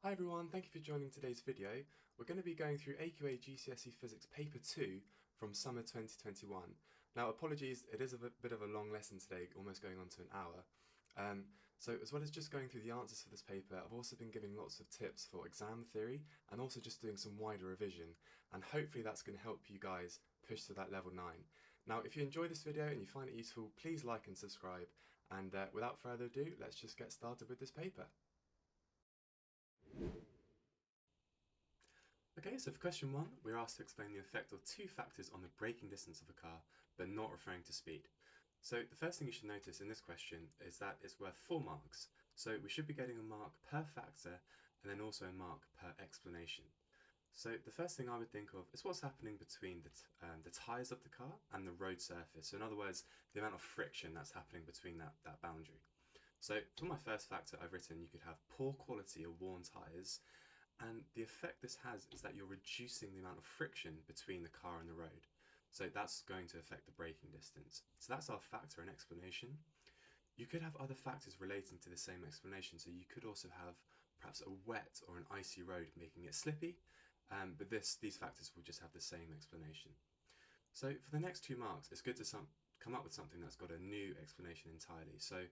Hi everyone, thank you for joining today's video. We're going to be going through AQA GCSE Physics Paper 2 from summer 2021. Now apologies, it is a bit of a long lesson today, almost going on to an hour. So as well as just going through the answers for this paper, I've also been giving lots of tips for exam theory and also just doing some wider revision, and hopefully that's going to help you guys push to that level 9. Now if you enjoy this video and you find it useful, please like and subscribe, and without further ado, let's just get started with this paper. Okay, so for question 1, we're asked to explain the effect of two factors on the braking distance of a car, but not referring to speed. So the first thing you should notice in this question is that it's worth 4 marks. So we should be getting a mark per factor and then also a mark per explanation. So the first thing I would think of is what's happening between the tyres of the car and the road surface. So in other words, the amount of friction that's happening between that boundary. So for my first factor, I've written you could have poor quality or worn tyres, and the effect this has is that you're reducing the amount of friction between the car and the road. So that's going to affect the braking distance. So that's our factor and explanation. You could have other factors relating to the same explanation. So you could also have perhaps a wet or an icy road making it slippy, but these factors will just have the same explanation. So for the next 2 marks, it's good to come up with something that's got a new explanation entirely. So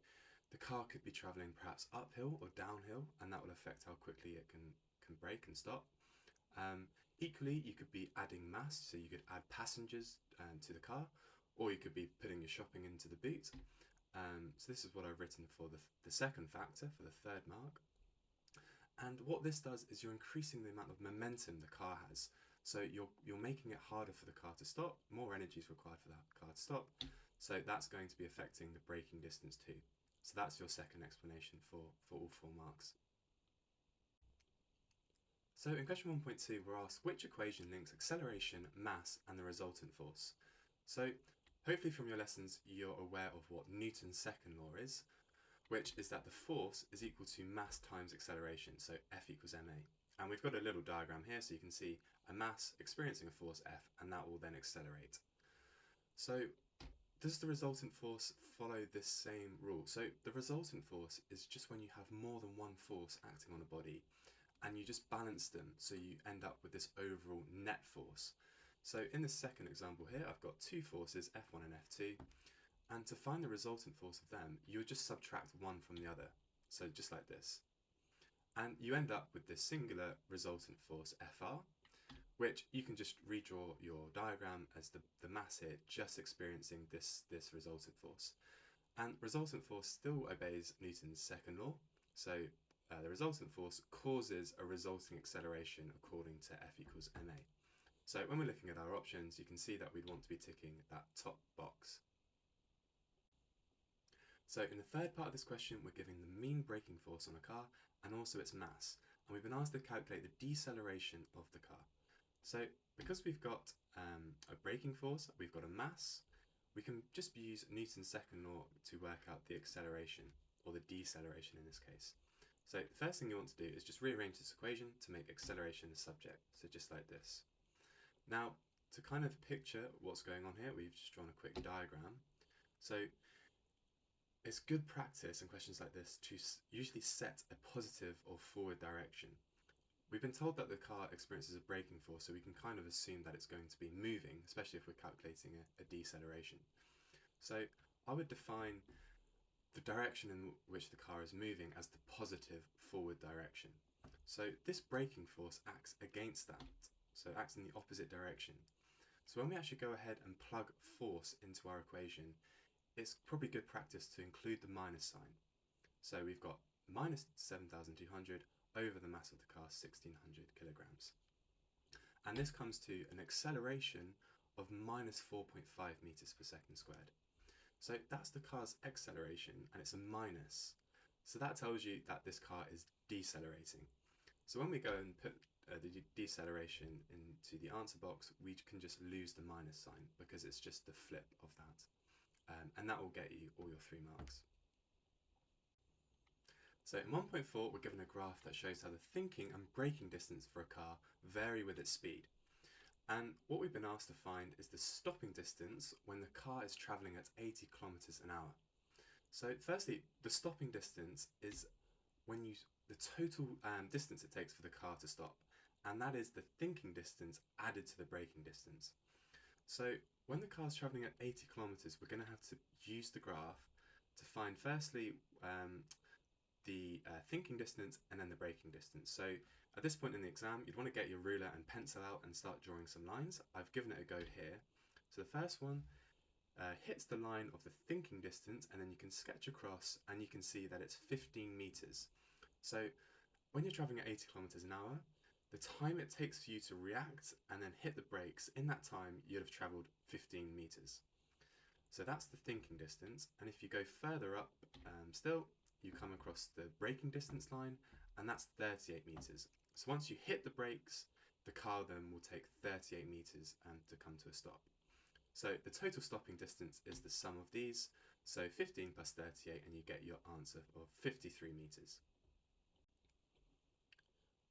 the car could be traveling perhaps uphill or downhill, and that will affect how quickly it can brake and stop. Equally, you could be adding mass, so you could add passengers to the car, or you could be putting your shopping into the boot. So this is what I've written for the second factor, for the 3rd mark. And what this does is you're increasing the amount of momentum the car has. So you're making it harder for the car to stop, more energy is required for that car to stop. So that's going to be affecting the braking distance too. So that's your second explanation for all 4 marks. So in question 1.2, we're asked which equation links acceleration, mass, and the resultant force. So hopefully from your lessons, you're aware of what Newton's second law is, which is that the force is equal to mass times acceleration, so F equals ma. And we've got a little diagram here, so you can see a mass experiencing a force F, and that will then accelerate. So does the resultant force follow this same rule? So the resultant force is just when you have more than one force acting on a body, and you just balance them, so you end up with this overall net force. So in this second example here, I've got 2 forces, F1 and F2, and to find the resultant force of them, you would just subtract one from the other, so just like this. And you end up with this singular resultant force, Fr, which you can just redraw your diagram as the mass here just experiencing this resultant force. And resultant force still obeys Newton's second law, so the resultant force causes a resulting acceleration according to F equals ma. So when we're looking at our options, you can see that we'd want to be ticking that top box. So in the 3rd part of this question, we're giving the mean braking force on a car and also its mass, and we've been asked to calculate the deceleration of the car. So because we've got a braking force, we've got a mass, we can just use Newton's second law to work out the acceleration, or the deceleration in this case. So the first thing you want to do is just rearrange this equation to make acceleration the subject, so just like this. Now, to kind of picture what's going on here, we've just drawn a quick diagram. So it's good practice in questions like this to usually set a positive or forward direction. We've been told that the car experiences a braking force, so we can kind of assume that it's going to be moving, especially if we're calculating a deceleration. So I would define the direction in which the car is moving as the positive forward direction. So this braking force acts against that, so it acts in the opposite direction. So when we actually go ahead and plug force into our equation, it's probably good practice to include the minus sign. So we've got minus 7,200 over the mass of the car, 1,600 kilograms. And this comes to an acceleration of minus 4.5 meters per second squared. So that's the car's acceleration, and it's a minus. So that tells you that this car is decelerating. So when we go and put the deceleration into the answer box, we can just lose the minus sign because it's just the flip of that. And that will get you all your 3 marks. So in 1.4, we're given a graph that shows how the thinking and braking distance for a car vary with its speed. And what we've been asked to find is the stopping distance when the car is travelling at 80 kilometers an hour. So firstly, the stopping distance is the total distance it takes for the car to stop, and that is the thinking distance added to the braking distance. So when the car's traveling at 80 kilometers, we're going to have to use the graph to find firstly the thinking distance and then the braking distance. So at this point in the exam, you'd want to get your ruler and pencil out and start drawing some lines. I've given it a go here. So the first one hits the line of the thinking distance, and then you can sketch across and you can see that it's 15 meters. So when you're traveling at 80 kilometers an hour, the time it takes for you to react and then hit the brakes, in that time you'd have traveled 15 meters. So that's the thinking distance, and if you go further up still, you come across the braking distance line, and that's 38 meters. So once you hit the brakes, the car then will take 38 meters to come to a stop. So the total stopping distance is the sum of these, so 15 plus 38, and you get your answer of 53 meters.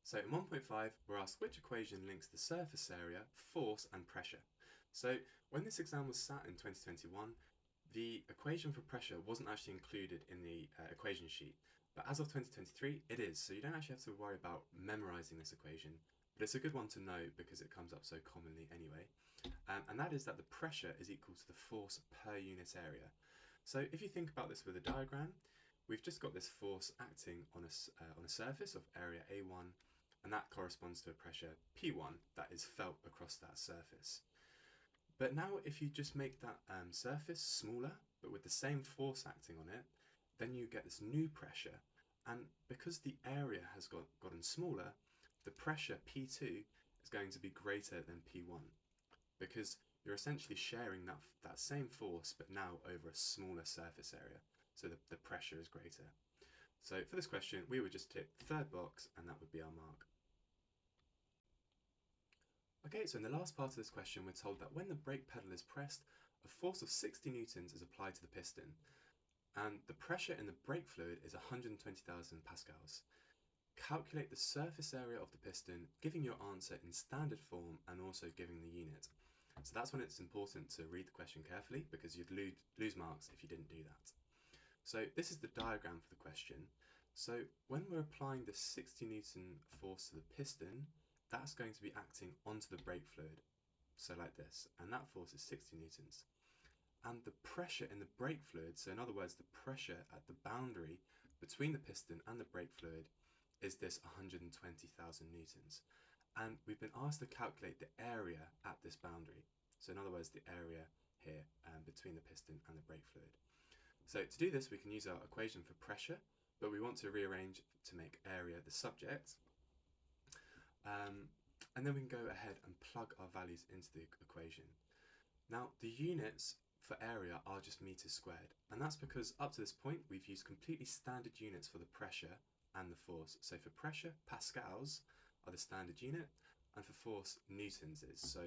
So in 1.5, we're asked which equation links the surface area, force and pressure. So when this exam was sat in 2021, the equation for pressure wasn't actually included in the equation sheet, but as of 2023 it is, so you don't actually have to worry about memorizing this equation, but it's a good one to know because it comes up so commonly anyway. And that is that the pressure is equal to the force per unit area. So if you think about this with a diagram, we've just got this force acting on a surface of area A1, and that corresponds to a pressure P1 that is felt across that surface. But now if you just make that surface smaller, but with the same force acting on it, then you get this new pressure. And because the area has gotten smaller, the pressure P2 is going to be greater than P1, because you're essentially sharing that same force, but now over a smaller surface area. So the pressure is greater. So for this question, we would just tick the third box, and that would be our mark. Okay, so in the last part of this question, we're told that when the brake pedal is pressed, a force of 60 newtons is applied to the piston, and the pressure in the brake fluid is 120,000 pascals. Calculate the surface area of the piston, giving your answer in standard form and also giving the unit. So that's when it's important to read the question carefully, because you'd lose marks if you didn't do that. So this is the diagram for the question. So when we're applying the 60 newton force to the piston, that's going to be acting onto the brake fluid, so like this, and that force is 60 newtons. And the pressure in the brake fluid, so in other words, the pressure at the boundary between the piston and the brake fluid, is this 120,000 newtons. And we've been asked to calculate the area at this boundary, so in other words, the area here between the piston and the brake fluid. So to do this, we can use our equation for pressure, but we want to rearrange to make area the subject. And then we can go ahead and plug our values into the equation. Now, the units for area are just meters squared, and that's because up to this point we've used completely standard units for the pressure and the force. So for pressure, pascals are the standard unit, and for force, newtons is. So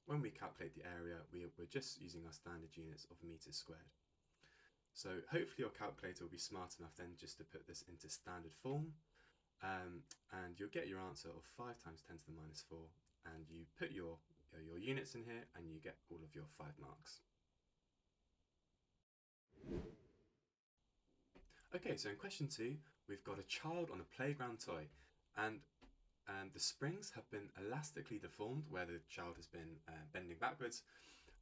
when we calculate the area, we're just using our standard units of meters squared. So hopefully your calculator will be smart enough then just to put this into standard form. And you'll get your answer of 5 times 10 to the minus 4, and you put your units in here and you get all of your 5 marks. Okay, so in question 2, we've got a child on a playground toy, and the springs have been elastically deformed where the child has been bending backwards,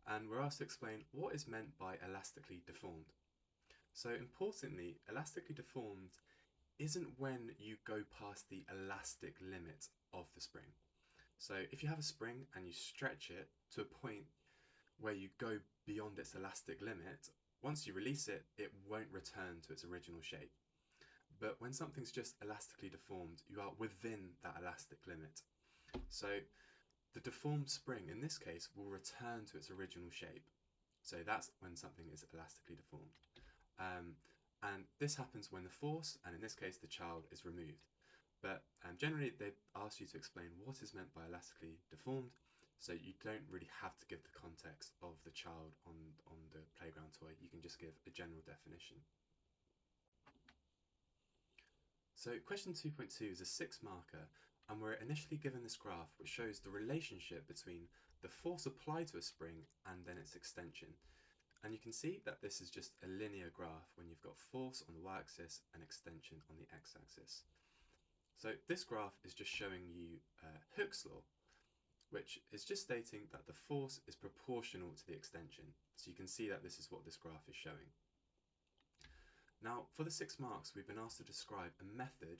and we're asked to explain what is meant by elastically deformed. So importantly, elastically deformed isn't when you go past the elastic limit of the spring. So if you have a spring and you stretch it to a point where you go beyond its elastic limit, once you release it, it won't return to its original shape. But when something's just elastically deformed, you are within that elastic limit. So the deformed spring, in this case, will return to its original shape. So that's when something is elastically deformed. And this happens when the force, and in this case the child, is removed. But generally they ask you to explain what is meant by elastically deformed, so you don't really have to give the context of the child on the playground toy. You can just give a general definition. So question 2.2 is a 6 marker, and we're initially given this graph which shows the relationship between the force applied to a spring and then its extension. And you can see that this is just a linear graph when you've got force on the y-axis and extension on the x-axis. So this graph is just showing you Hooke's law, which is just stating that the force is proportional to the extension. So you can see that this is what this graph is showing. Now, for the 6 marks, we've been asked to describe a method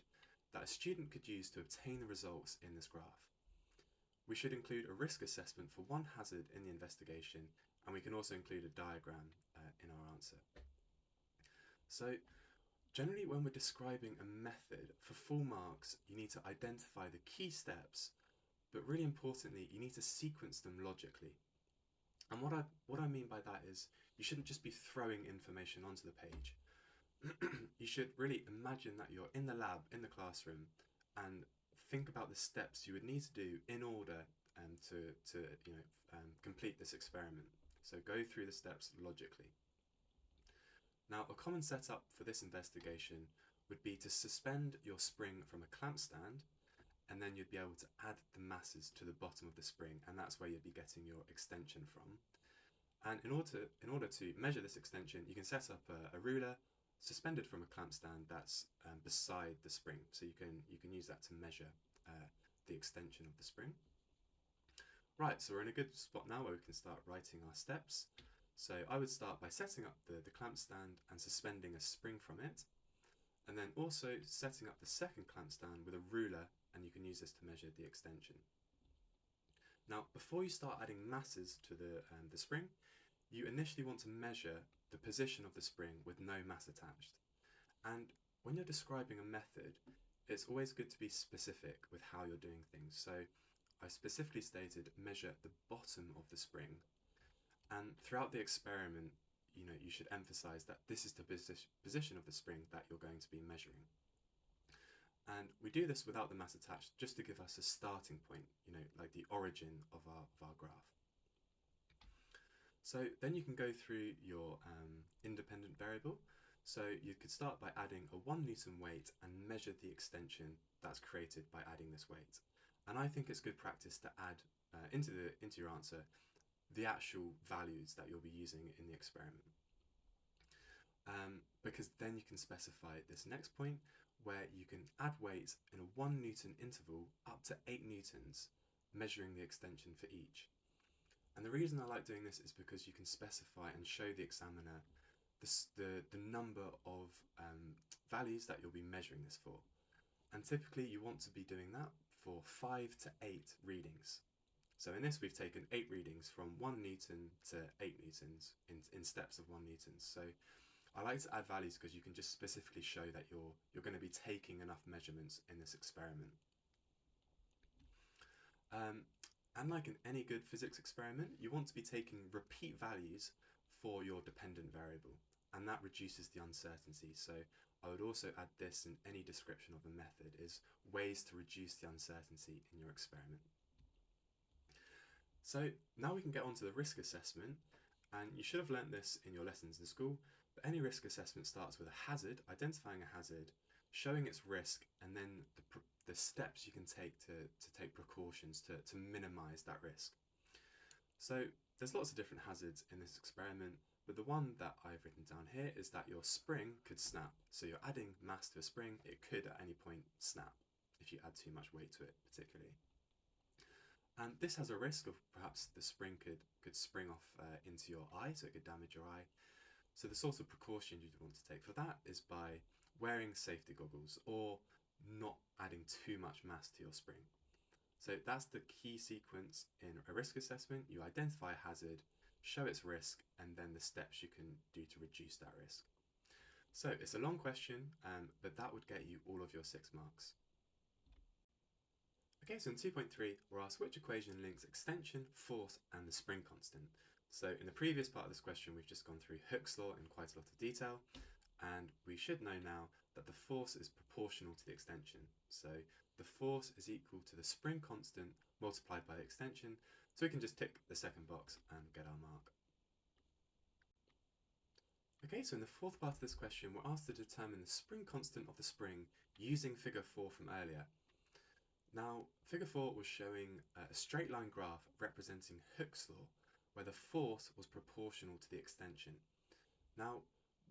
that a student could use to obtain the results in this graph. We should include a risk assessment for one hazard in the investigation, and we can also include a diagram in our answer. So, generally when we're describing a method, for full marks, you need to identify the key steps, but really importantly, you need to sequence them logically. And what I mean by that is, you shouldn't just be throwing information onto the page. You should really imagine that you're in the lab, in the classroom, and think about the steps you would need to do in order to complete this experiment. So go through the steps logically. Now, a common setup for this investigation would be to suspend your spring from a clamp stand, and then you'd be able to add the masses to the bottom of the spring, and that's where you'd be getting your extension from. And in order to measure this extension, you can set up a ruler suspended from a clamp stand that's beside the spring, so you can use that to measure the extension of the spring. Right, so we're in a good spot now where we can start writing our steps. So I would start by setting up the clamp stand and suspending a spring from it, and then also setting up the second clamp stand with a ruler, and you can use this to measure the extension. Now, before you start adding masses to the spring, you initially want to measure the position of the spring with no mass attached. And when you're describing a method, it's always good to be specific with how you're doing things. So I specifically stated measure the bottom of the spring. And throughout the experiment, you should emphasize that this is the position of the spring that you're going to be measuring. And we do this without the mass attached, just to give us a starting point, like the origin of our graph. So then you can go through your independent variable. So you could start by adding a 1 Newton weight and measure the extension that's created by adding this weight. And I think it's good practice to add into your answer the actual values that you'll be using in the experiment. Because then you can specify this next point where you can add weight in a 1 Newton interval up to 8 Newtons, measuring the extension for each. And the reason I like doing this is because you can specify and show the examiner the number of values that you'll be measuring this for. And typically you want to be doing that for 5 to 8 readings. So in this we've taken 8 readings from 1 Newton to 8 Newtons in steps of 1 Newton. So I like to add values because you can just specifically show that you're going to be taking enough measurements in this experiment. And like in any good physics experiment, you want to be taking repeat values for your dependent variable, and that reduces the uncertainty. So I would also add this in any description of the method, is ways to reduce the uncertainty in your experiment. So now we can get on to the risk assessment, and you should have learnt this in your lessons in school, but any risk assessment starts with a hazard, identifying a hazard, showing its risk, and then the steps you can take to take precautions to minimize that risk. So there's lots of different hazards in this experiment, but the one that I've written down here is that your spring could snap. So you're adding mass to a spring, it could at any point snap if you add too much weight to it particularly. And this has a risk of perhaps the spring could spring off into your eye, so it could damage your eye. So the sort of precaution you'd want to take for that is by wearing safety goggles or not adding too much mass to your spring. So that's the key sequence in a risk assessment. You identify a hazard, show its risk, and then the steps you can do to reduce that risk. So it's a long question, but that would get you all of your 6 marks. Okay, so in 2.3, we're asked which equation links extension, force, and the spring constant. So in the previous part of this question, we've just gone through Hooke's law in quite a lot of detail, and we should know now that the force is proportional to the extension. So the force is equal to the spring constant multiplied by the extension, so we can just tick the second box and get our mark. Okay, so in the fourth part of this question, we're asked to determine the spring constant of the spring using figure 4 from earlier. Now, figure 4 was showing a straight line graph representing Hooke's law, where the force was proportional to the extension. Now,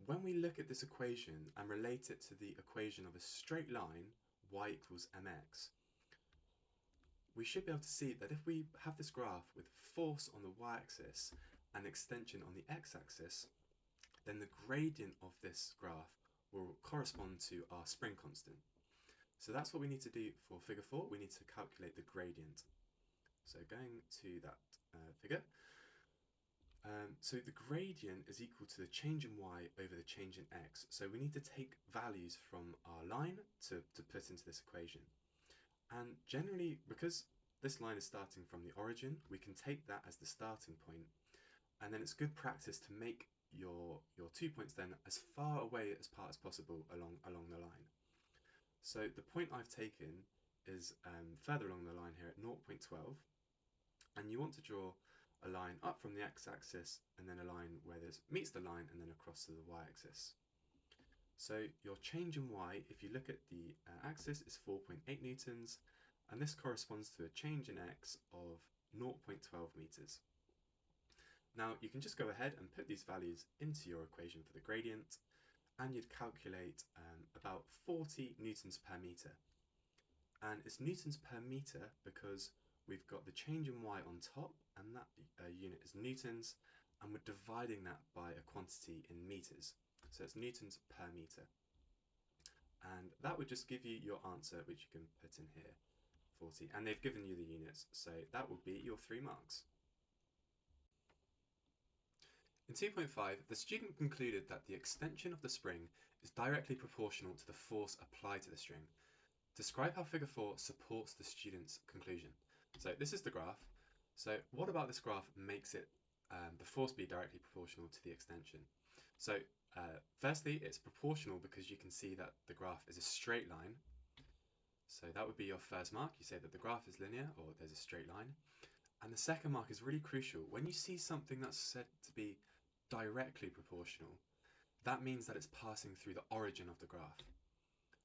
when we look at this equation and relate it to the equation of a straight line, y equals mx, we should be able to see that if we have this graph with force on the y-axis and extension on the x-axis, then the gradient of this graph will correspond to our spring constant. So that's what we need to do for figure 4. We need to calculate the gradient. So going to that figure, so the gradient is equal to the change in y over the change in x. So we need to take values from our line to put into this equation. And generally, because this line is starting from the origin, we can take that as the starting point. And then it's good practice to make your 2 points then as far away as possible along the line. So the point I've taken is further along the line here at 0.12. And you want to draw a line up from the x-axis and then a line where this meets the line and then across to the y-axis. So your change in y, if you look at the axis, is 4.8 newtons, and this corresponds to a change in x of 0.12 meters. Now you can just go ahead and put these values into your equation for the gradient, and you'd calculate about 40 newtons per meter. And it's newtons per meter because we've got the change in y on top, and that unit is newtons, and we're dividing that by a quantity in meters. So it's newtons per meter. And that would just give you your answer, which you can put in here, 40. And they've given you the units, so that would be your 3 marks. In 2.5, the student concluded that the extension of the spring is directly proportional to the force applied to the string. Describe how figure 4 supports the student's conclusion. So this is the graph. So what about this graph makes it the force be directly proportional to the extension? So firstly, it's proportional because you can see that the graph is a straight line. So that would be your first mark. You say that the graph is linear, or there's a straight line. And the second mark is really crucial. When you see something that's said to be directly proportional, that means that it's passing through the origin of the graph.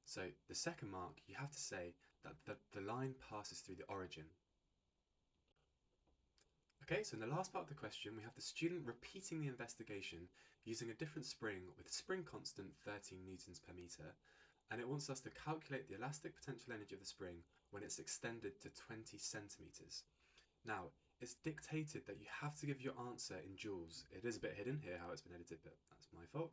So the second mark, you have to say that the line passes through the origin. Okay, so in the last part of the question, we have the student repeating the investigation using a different spring with spring constant 13 newtons per meter, and it wants us to calculate the elastic potential energy of the spring when it's extended to 20 centimeters. Now, it's dictated that you have to give your answer in joules. It is a bit hidden here how it's been edited, but that's my fault.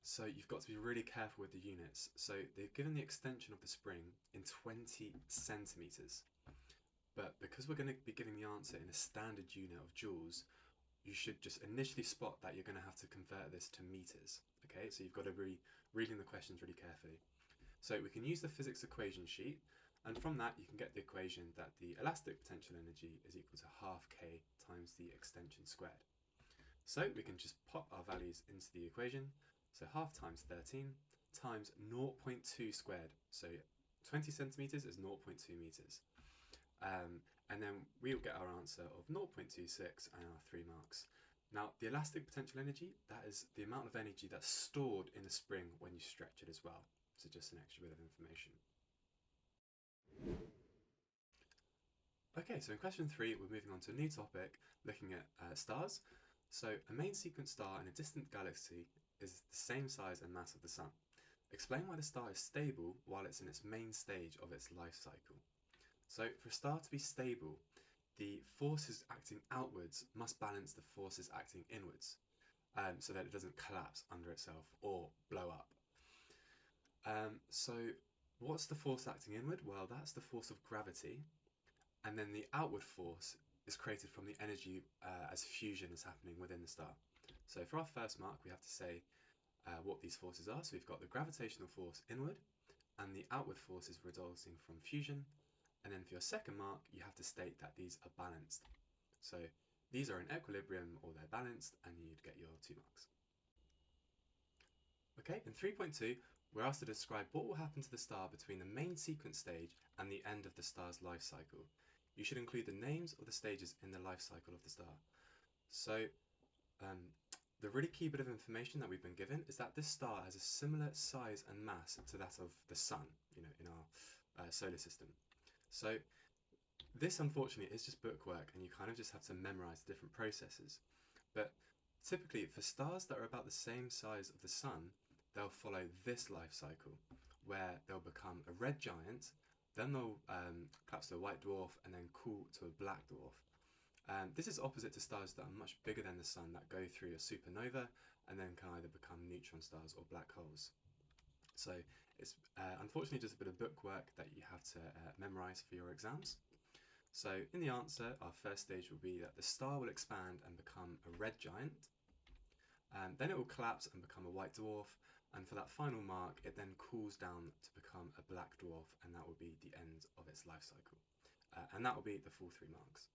So you've got to be really careful with the units. So they've given the extension of the spring in 20 centimeters. But because we're going to be giving the answer in a standard unit of joules, you should just initially spot that you're going to have to convert this to meters. Okay, so you've got to be reading the questions really carefully. So we can use the physics equation sheet, and from that you can get the equation that the elastic potential energy is equal to half k times the extension squared. So we can just pop our values into the equation. So half times 13 times 0.2 squared. So 20 centimeters is 0.2 meters. And then we'll get our answer of 0.26 and our 3 marks. Now, the elastic potential energy, that is the amount of energy that's stored in the spring when you stretch it as well. So just an extra bit of information. Okay, so in question 3, we're moving on to a new topic, looking at stars. So a main sequence star in a distant galaxy is the same size and mass of the Sun. Explain why the star is stable while it's in its main stage of its life cycle. So for a star to be stable, the forces acting outwards must balance the forces acting inwards, so that it doesn't collapse under itself or blow up. So what's the force acting inward? Well, that's the force of gravity, and then the outward force is created from the energy as fusion is happening within the star. So for our first mark, we have to say what these forces are. So we've got the gravitational force inward, and the outward forces resulting from fusion. And then for your second mark, you have to state that these are balanced. So these are in equilibrium or they're balanced, and you'd get your 2 marks. Okay, in 3.2, we're asked to describe what will happen to the star between the main sequence stage and the end of the star's life cycle. You should include the names of the stages in the life cycle of the star. So the really key bit of information that we've been given is that this star has a similar size and mass to that of the Sun, in our solar system. So This, unfortunately, is just bookwork, and you kind of just have to memorize the different processes. But typically, for stars that are about the same size of the Sun, they'll follow this life cycle, where they'll become a red giant, then they'll collapse to a white dwarf, and then cool to a black dwarf. This is opposite to stars that are much bigger than the Sun that go through a supernova and then can either become neutron stars or black holes. So it's unfortunately just a bit of bookwork that you have to memorize for your exams. So in the answer, our first stage will be that the star will expand and become a red giant. Then it will collapse and become a white dwarf. And for that final mark, it then cools down to become a black dwarf, and that will be the end of its life cycle. And that will be the full 3 marks.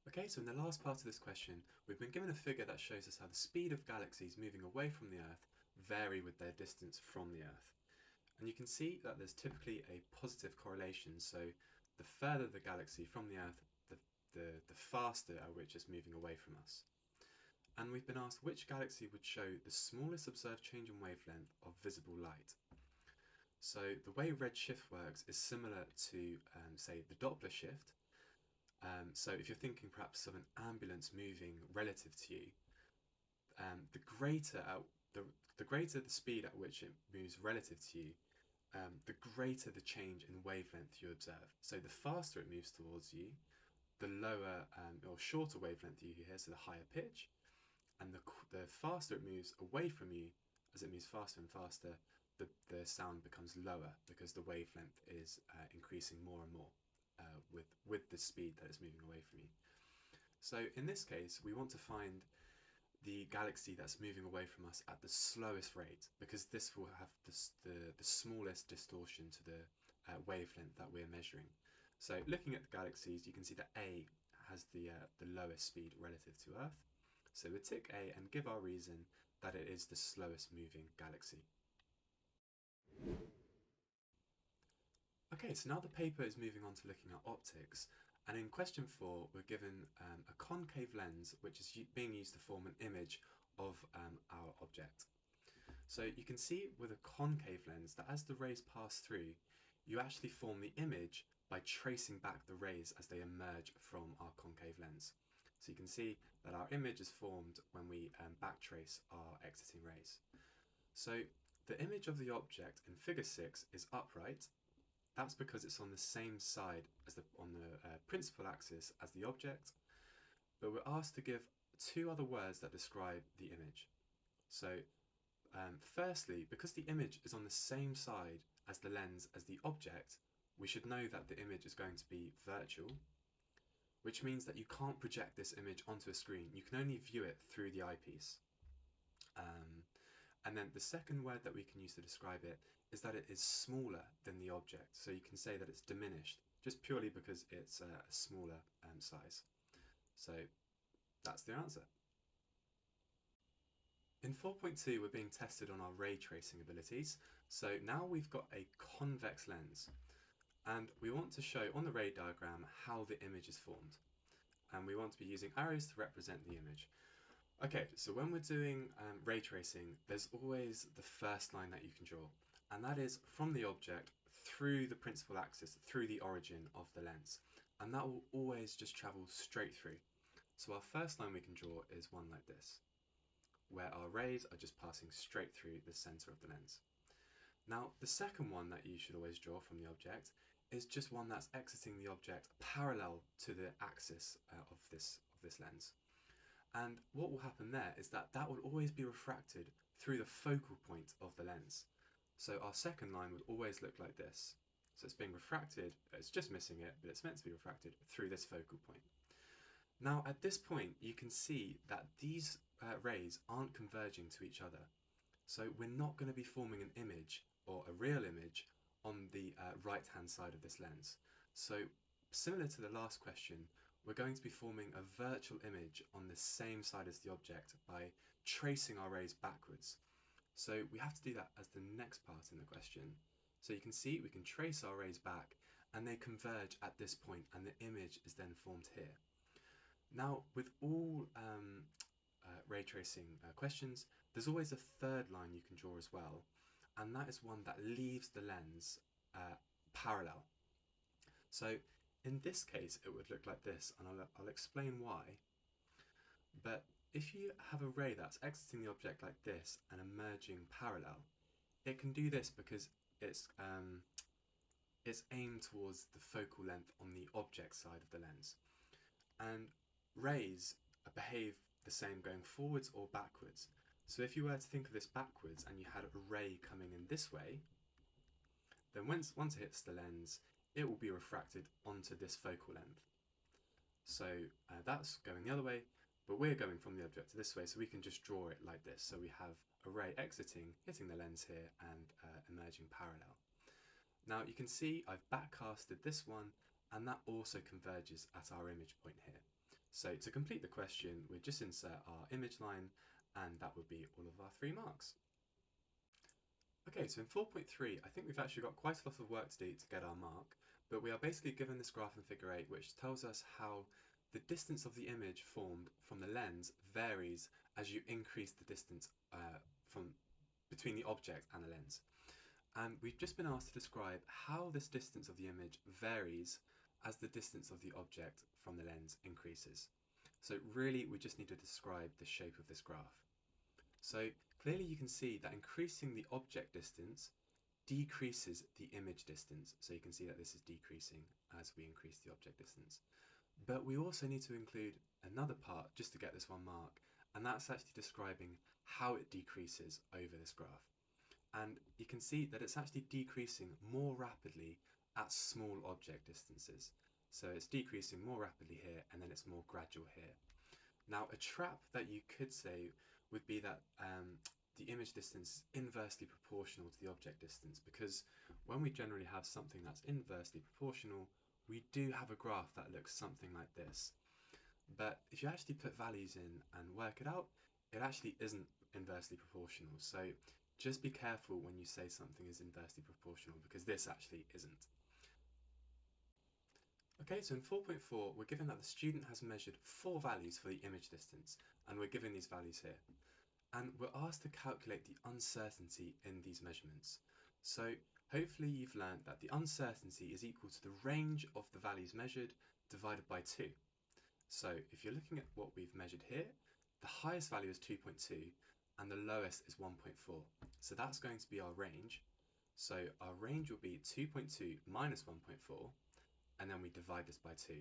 Okay, so in the last part of this question, we've been given a figure that shows us how the speed of galaxies moving away from the Earth vary with their distance from the Earth. And you can see that there's typically a positive correlation, so the further the galaxy from the Earth, the faster at which it's moving away from us. And we've been asked which galaxy would show the smallest observed change in wavelength of visible light. So the way redshift works is similar to, say, the Doppler shift. So if you're thinking perhaps of an ambulance moving relative to you, the greater the speed at which it moves relative to you, the greater the change in wavelength you observe. So the faster it moves towards you, the lower or shorter wavelength you hear, so the higher pitch, and the faster it moves away from you, as it moves faster and faster, the sound becomes lower because the wavelength is increasing more and more with the speed that it's moving away from you. So in this case, we want to find the galaxy that's moving away from us at the slowest rate, because this will have the smallest distortion to the wavelength that we're measuring. So looking at the galaxies, you can see that A has the lowest speed relative to Earth. So we tick A and give our reason that it is the slowest moving galaxy. Okay, so now the paper is moving on to looking at optics, and in question 4 we're given a concave lens which is being used to form an image of our object. So you can see with a concave lens that as the rays pass through, you actually form the image by tracing back the rays as they emerge from our concave lens. So you can see that our image is formed when we backtrace our exiting rays. So the image of the object in figure 6 is upright. That's because it's on the same side as on the principal axis as the object, but we're asked to give 2 other words that describe the image. So firstly, because the image is on the same side as the lens as the object, we should know that the image is going to be virtual, which means that you can't project this image onto a screen. You can only view it through the eyepiece. And then the second word that we can use to describe it is that it is smaller than the object. So you can say that it's diminished, just purely because it's a smaller size. So that's the answer. In 4.2, we're being tested on our ray tracing abilities. So now we've got a convex lens, and we want to show on the ray diagram how the image is formed. And we want to be using arrows to represent the image. Okay, so when we're doing ray tracing, there's always the first line that you can draw, and that is from the object through the principal axis, through the origin of the lens. And that will always just travel straight through. So our first line we can draw is one like this, where our rays are just passing straight through the center of the lens. Now, the second one that you should always draw from the object is just one that's exiting the object parallel to the axis of this lens. And what will happen there is that will always be refracted through the focal point of the lens. So our second line would always look like this. So it's being refracted, it's just missing it, but it's meant to be refracted through this focal point. Now at this point, you can see that these rays aren't converging to each other. So we're not going to be forming an image, or a real image, on the right-hand side of this lens. So similar to the last question, we're going to be forming a virtual image on the same side as the object by tracing our rays backwards. So we have to do that as the next part in the question. So you can see we can trace our rays back and they converge at this point, and the image is then formed here. Now with all ray tracing questions, there's always a third line you can draw as well, and that is one that leaves the lens parallel. So in this case, it would look like this, and I'll explain why. But if you have a ray that's exiting the object like this and emerging parallel, it can do this because it's aimed towards the focal length on the object side of the lens. And rays behave the same going forwards or backwards. So if you were to think of this backwards and you had a ray coming in this way, then once it hits the lens, it will be refracted onto this focal length. So that's going the other way, but we're going from the object to this way, so we can just draw it like this. So we have a ray exiting, hitting the lens here, and emerging parallel. Now you can see I've backcasted this one, and that also converges at our image point here. So to complete the question, we just insert our image line, and that would be all of our 3 marks. Okay, so in 4.3, I think we've actually got quite a lot of work to do to get our mark, but we are basically given this graph in figure 8, which tells us how the distance of the image formed from the lens varies as you increase the distance from between the object and the lens. And we've just been asked to describe how this distance of the image varies as the distance of the object from the lens increases. So really, we just need to describe the shape of this graph. So clearly you can see that increasing the object distance decreases the image distance. So you can see that this is decreasing as we increase the object distance. But we also need to include another part just to get this 1 mark, and that's actually describing how it decreases over this graph. And you can see that it's actually decreasing more rapidly at small object distances. So it's decreasing more rapidly here, and then it's more gradual here. Now, a trap that you could say would be that the image distance is inversely proportional to the object distance, because when we generally have something that's inversely proportional, we do have a graph that looks something like this. But if you actually put values in and work it out, it actually isn't inversely proportional. So just be careful when you say something is inversely proportional, because this actually isn't. Okay, so in 4.4, we're given that the student has measured 4 values for the image distance, and we're given these values here. And we're asked to calculate the uncertainty in these measurements. So hopefully you've learned that the uncertainty is equal to the range of the values measured divided by 2. So if you're looking at what we've measured here, the highest value is 2.2 and the lowest is 1.4. So that's going to be our range. So our range will be 2.2 minus 1.4, and then we divide this by 2.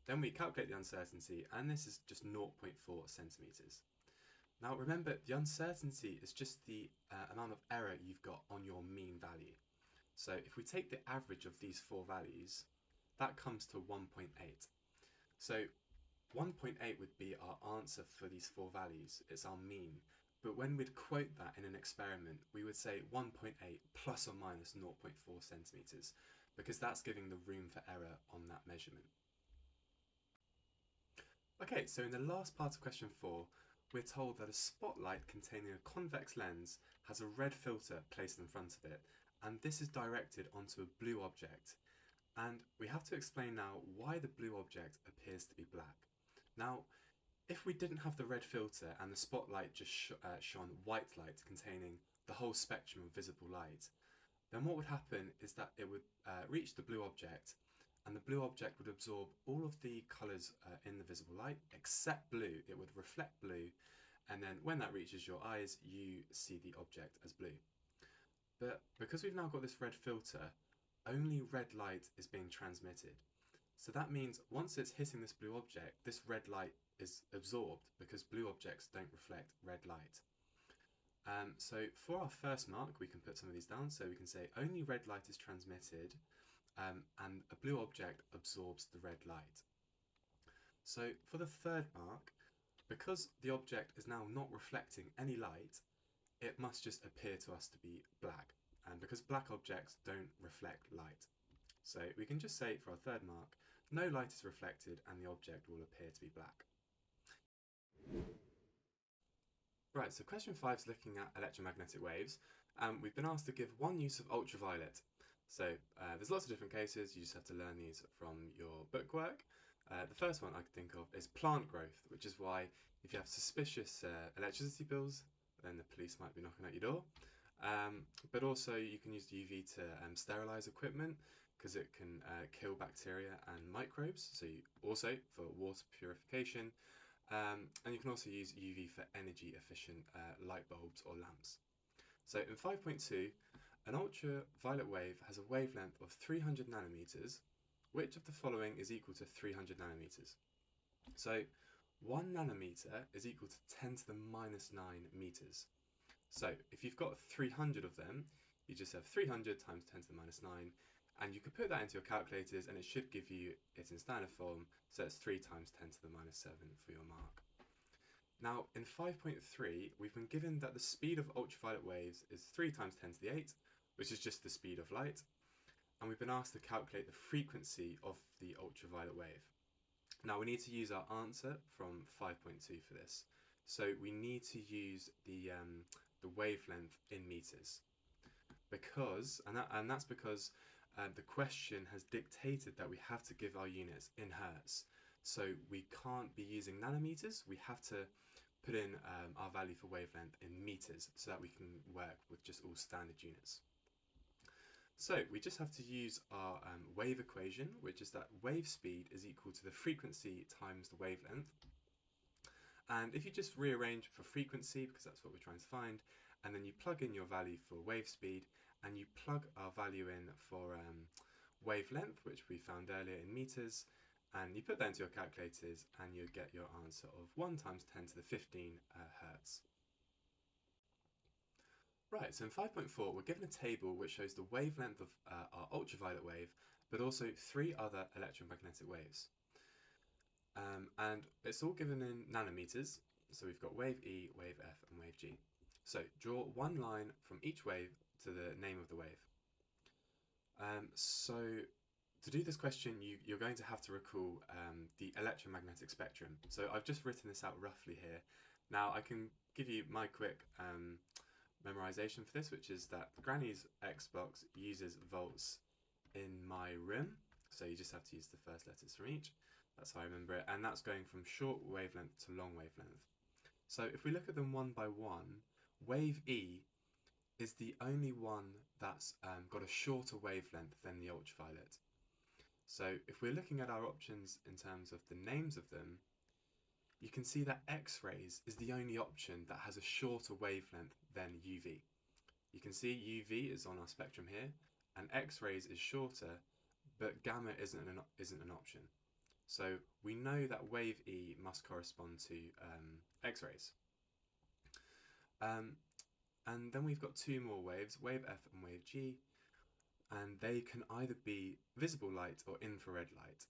Then we calculate the uncertainty, and this is just 0.4 centimetres. Now remember, the uncertainty is just the amount of error you've got on your mean value. So if we take the average of these 4 values, that comes to 1.8. So 1.8 would be our answer for these 4 values. It's our mean. But when we'd quote that in an experiment, we would say 1.8 plus or minus 0.4 centimetres, because that's giving the room for error on that measurement. Okay, so in the last part of question 4, we're told that a spotlight containing a convex lens has a red filter placed in front of it, and this is directed onto a blue object. And we have to explain now why the blue object appears to be black. Now, if we didn't have the red filter and the spotlight just shone white light containing the whole spectrum of visible light, then what would happen is that it would reach the blue object, and the blue object would absorb all of the colours in the visible light except blue. It would reflect blue, and then when that reaches your eyes, you see the object as blue. But because we've now got this red filter, only red light is being transmitted. So that means once it's hitting this blue object, this red light is absorbed, because blue objects don't reflect red light. So for our first mark, we can put some of these down. So we can say only red light is transmitted, and a blue object absorbs the red light. So for the third mark, because the object is now not reflecting any light, it must just appear to us to be black. And because black objects don't reflect light. So we can just say for our third mark, no light is reflected and the object will appear to be black. Right, so question 5 is looking at electromagnetic waves. We've been asked to give one use of ultraviolet. So there's lots of different cases, you just have to learn these from your bookwork. The first one I could think of is plant growth, which is why if you have suspicious electricity bills, then the police might be knocking at your door. But also you can use UV to sterilise equipment. because it can kill bacteria and microbes, so also for water purification, and you can also use UV for energy efficient light bulbs or lamps. So in 5.2, an ultraviolet wave has a wavelength of 300 nanometers. Which of the following is equal to 300 nanometers? So 1 nanometer is equal to 10 to the minus 9 meters. So if you've got 300 of them, you just have 300 times 10 to the minus 9, and you can put that into your calculators and it should give you it in standard form, so it's 3 times 10 to the minus 7 for your mark. Now in 5.3, we've been given that the speed of ultraviolet waves is 3 times 10 to the 8, which is just the speed of light, and we've been asked to calculate the frequency of the ultraviolet wave. Now we need to use our answer from 5.2 for this. So we need to use the wavelength in meters, that's because the question has dictated that we have to give our units in hertz. So we can't be using nanometers, we have to put in our value for wavelength in meters so that we can work with just all standard units. So we just have to use our wave equation, which is that wave speed is equal to the frequency times the wavelength. And if you just rearrange for frequency, because that's what we're trying to find, and then you plug in your value for wave speed, and you plug our value in for wavelength, which we found earlier in meters, and you put that into your calculators, and you get your answer of 1 times 10 to the 15 hertz. Right, so in 5.4, we're given a table which shows the wavelength of our ultraviolet wave, but also 3 other electromagnetic waves. And it's all given in nanometers, so we've got wave E, wave F, and wave G. So draw one line from each wave to the name of the wave. So to do this question, you're going to have to recall the electromagnetic spectrum. So I've just written this out roughly here. Now I can give you my quick memorization for this, which is that Granny's Xbox uses volts in my room. So you just have to use the first letters from each. That's how I remember it. And that's going from short wavelength to long wavelength. So if we look at them one by one, wave E is the only one that's got a shorter wavelength than the ultraviolet. So if we're looking at our options in terms of the names of them, you can see that X-rays is the only option that has a shorter wavelength than UV. You can see UV is on our spectrum here, and X-rays is shorter, but gamma isn't an option. So we know that wave E must correspond to X-rays. And then we've got 2 more waves, wave F and wave G, and they can either be visible light or infrared light.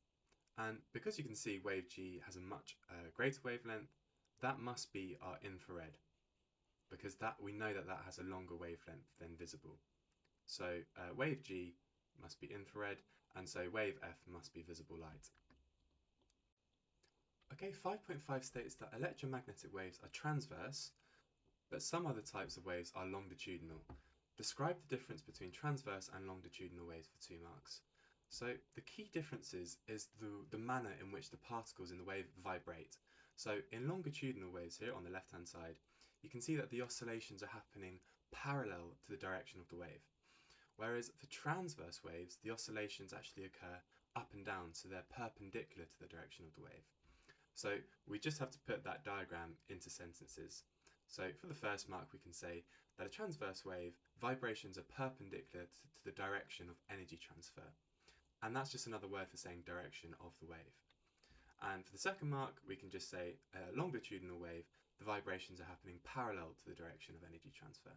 And because you can see wave G has a much greater wavelength, that must be our infrared, because we know that has a longer wavelength than visible. So wave G must be infrared, and so wave F must be visible light. Okay, 5.5 states that electromagnetic waves are transverse, but some other types of waves are longitudinal. Describe the difference between transverse and longitudinal waves for 2 marks. So the key differences is the manner in which the particles in the wave vibrate. So in longitudinal waves here on the left hand side, you can see that the oscillations are happening parallel to the direction of the wave. Whereas for transverse waves, the oscillations actually occur up and down, so they're perpendicular to the direction of the wave. So we just have to put that diagram into sentences. So for the first mark, we can say that a transverse wave, vibrations are perpendicular to the direction of energy transfer. And that's just another word for saying direction of the wave. And for the second mark, we can just say a longitudinal wave, the vibrations are happening parallel to the direction of energy transfer.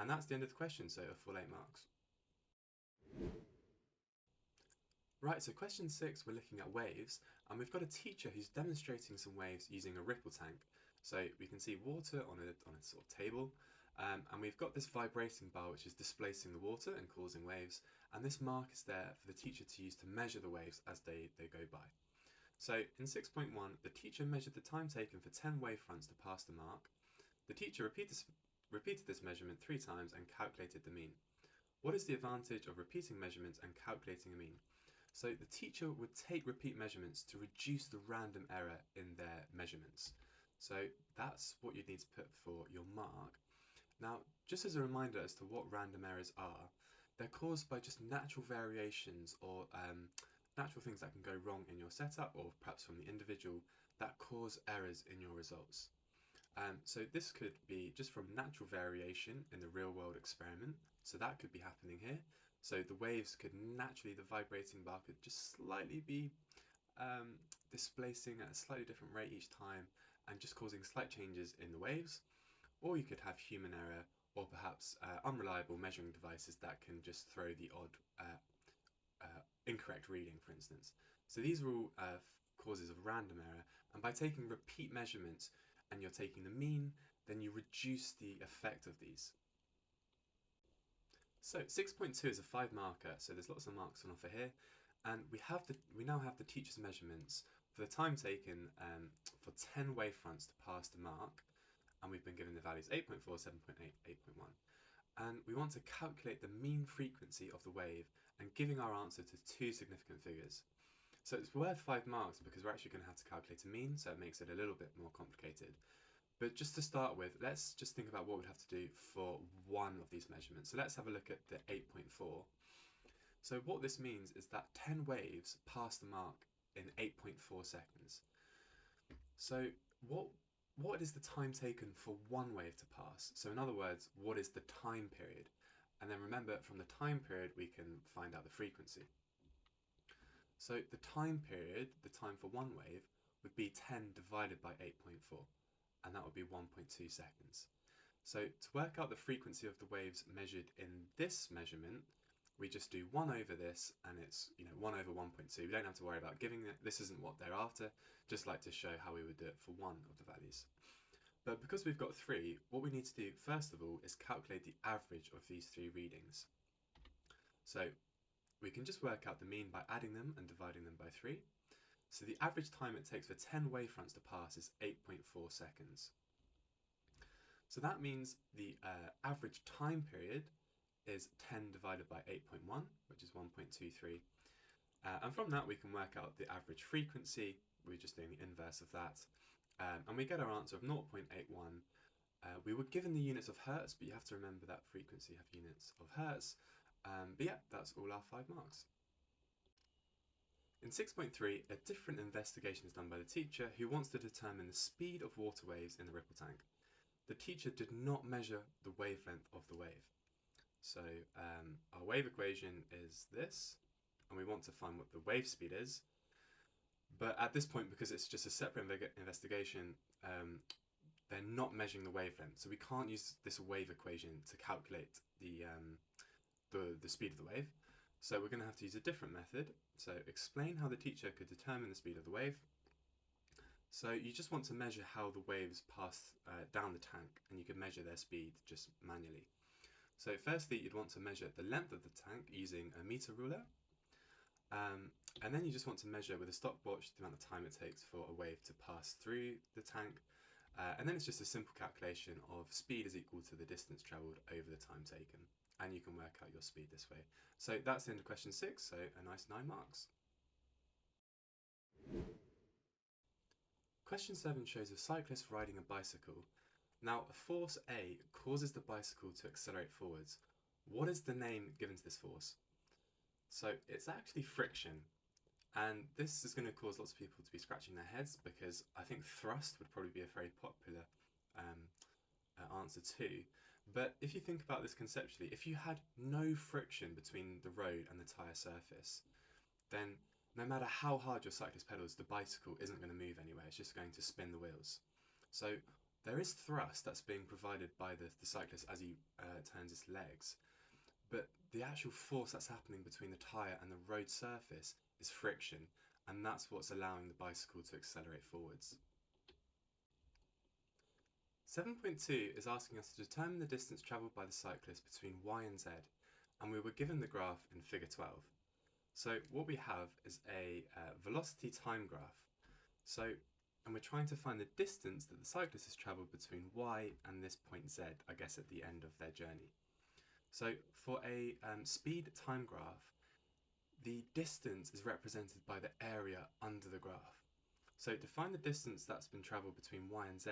And that's the end of the question, so a full 8 marks. Right, so question 6, we're looking at waves, and we've got a teacher who's demonstrating some waves using a ripple tank. So we can see water on a sort of table, and we've got this vibrating bar which is displacing the water and causing waves, and this mark is there for the teacher to use to measure the waves as they go by. So in 6.1, the teacher measured the time taken for 10 wavefronts to pass the mark. The teacher repeated this measurement 3 times and calculated the mean. What is the advantage of repeating measurements and calculating a mean? So the teacher would take repeat measurements to reduce the random error in their measurements. So that's what you need to put for your mark. Now, just as a reminder as to what random errors are, they're caused by just natural variations or natural things that can go wrong in your setup or perhaps from the individual that cause errors in your results. So this could be just from natural variation in the real world experiment. So that could be happening here. So the waves could naturally, the vibrating bar could just slightly be displacing at a slightly different rate each time and just causing slight changes in the waves. Or you could have human error or perhaps unreliable measuring devices that can just throw the odd incorrect reading, for instance. So these are all causes of random error, and by taking repeat measurements and you're taking the mean, then you reduce the effect of these. So 6.2 is a 5 marker, so there's lots of marks on offer here, and we now have the teacher's measurements for the time taken for 10 wavefronts to pass the mark, and we've been given the values 8.4, 7.8, 8.1. And we want to calculate the mean frequency of the wave and giving our answer to two significant figures. So it's worth 5 marks because we're actually going to have to calculate a mean, so it makes it a little bit more complicated. But just to start with, let's just think about what we'd have to do for one of these measurements. So let's have a look at the 8.4. So what this means is that 10 waves pass the mark in 8.4 seconds. So what is the time taken for one wave to pass? So in other words, what is the time period? And then remember, from the time period, we can find out the frequency. So the time period, the time for one wave, would be 10 divided by 8.4, and that would be 1.2 seconds. So to work out the frequency of the waves measured in this measurement, we just do 1 over this, and it's 1 over 1.2. We don't have to worry about giving it. This isn't what they're after, just like to show how we would do it for one of the values. But because we've got 3, what we need to do first of all is calculate the average of these 3 readings. So we can just work out the mean by adding them and dividing them by 3. So the average time it takes for 10 wavefronts to pass is 8.4 seconds. So that means the average time period is 10 divided by 8.1, which is 1.23. And from that we can work out the average frequency. We're just doing the inverse of that. And we get our answer of 0.81. We were given the units of hertz, but you have to remember that frequency have units of hertz. But yeah, that's all our 5 marks. In 6.3, a different investigation is done by the teacher who wants to determine the speed of water waves in the ripple tank. The teacher did not measure the wavelength of the wave. So our wave equation is this, and we want to find what the wave speed is. But at this point, because it's just a separate investigation, they're not measuring the wavelength. So we can't use this wave equation to calculate the speed of the wave. So we're going to have to use a different method. So explain how the teacher could determine the speed of the wave. So you just want to measure how the waves pass down the tank, and you can measure their speed just manually. So firstly, you'd want to measure the length of the tank using a meter ruler. And then you just want to measure with a stopwatch the amount of time it takes for a wave to pass through the tank. And then it's just a simple calculation of speed is equal to the distance travelled over the time taken. And you can work out your speed this way. So that's the end of question 6, so a nice 9 marks. Question 7 shows a cyclist riding a bicycle. Now, a force A causes the bicycle to accelerate forwards. What is the name given to this force? So it's actually friction. And this is going to cause lots of people to be scratching their heads because I think thrust would probably be a very popular answer too. But if you think about this conceptually, if you had no friction between the road and the tyre surface, then no matter how hard your cyclist pedals, the bicycle isn't going to move anywhere. It's just going to spin the wheels. So there is thrust that's being provided by the cyclist as he turns his legs. But the actual force that's happening between the tyre and the road surface is friction, and that's what's allowing the bicycle to accelerate forwards. 7.2 is asking us to determine the distance travelled by the cyclist between y and z, and we were given the graph in figure 12. So what we have is a velocity time graph. And we're trying to find the distance that the cyclist has travelled between y and this point z, I guess at the end of their journey. So for a speed time graph, the distance is represented by the area under the graph. So to find the distance that's been travelled between y and z,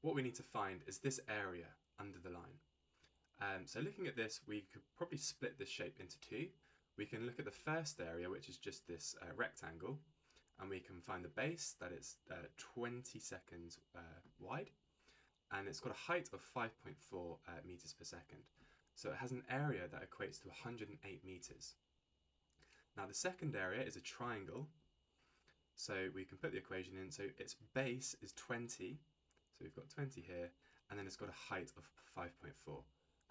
what we need to find is this area under the line. So looking at this, we could probably split this shape into two. We can look at the first area, which is just this rectangle, and we can find the base, that it's 20 seconds wide, and it's got a height of 5.4 meters per second. So it has an area that equates to 108 meters. Now the second area is a triangle, so we can put the equation in. So its base is 20, so we've got 20 here, and then it's got a height of 5.4.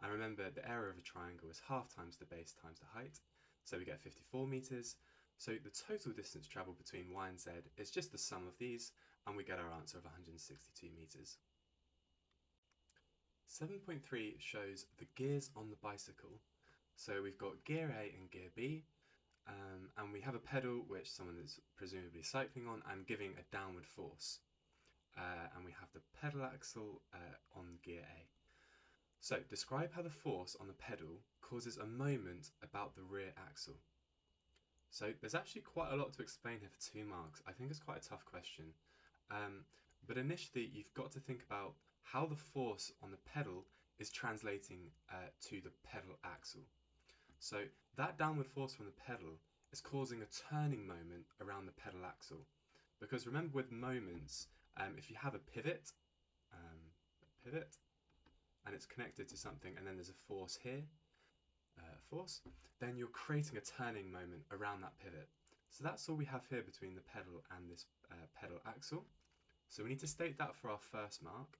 And remember, the area of a triangle is half times the base times the height, so we get 54 meters. So the total distance travelled between y and z is just the sum of these, and we get our answer of 162 meters. 7.3 shows the gears on the bicycle. So we've got gear A and gear B, and we have a pedal which someone is presumably cycling on and giving a downward force. And we have the pedal axle on gear A. So describe how the force on the pedal causes a moment about the rear axle. So there's actually quite a lot to explain here for 2 marks. I think it's quite a tough question. But initially you've got to think about how the force on the pedal is translating to the pedal axle. So that downward force from the pedal is causing a turning moment around the pedal axle. Because remember, with moments, if you have a pivot, and it's connected to something, and then there's a force here, then you're creating a turning moment around that pivot. So that's all we have here between the pedal and this pedal axle. So we need to state that for our first mark.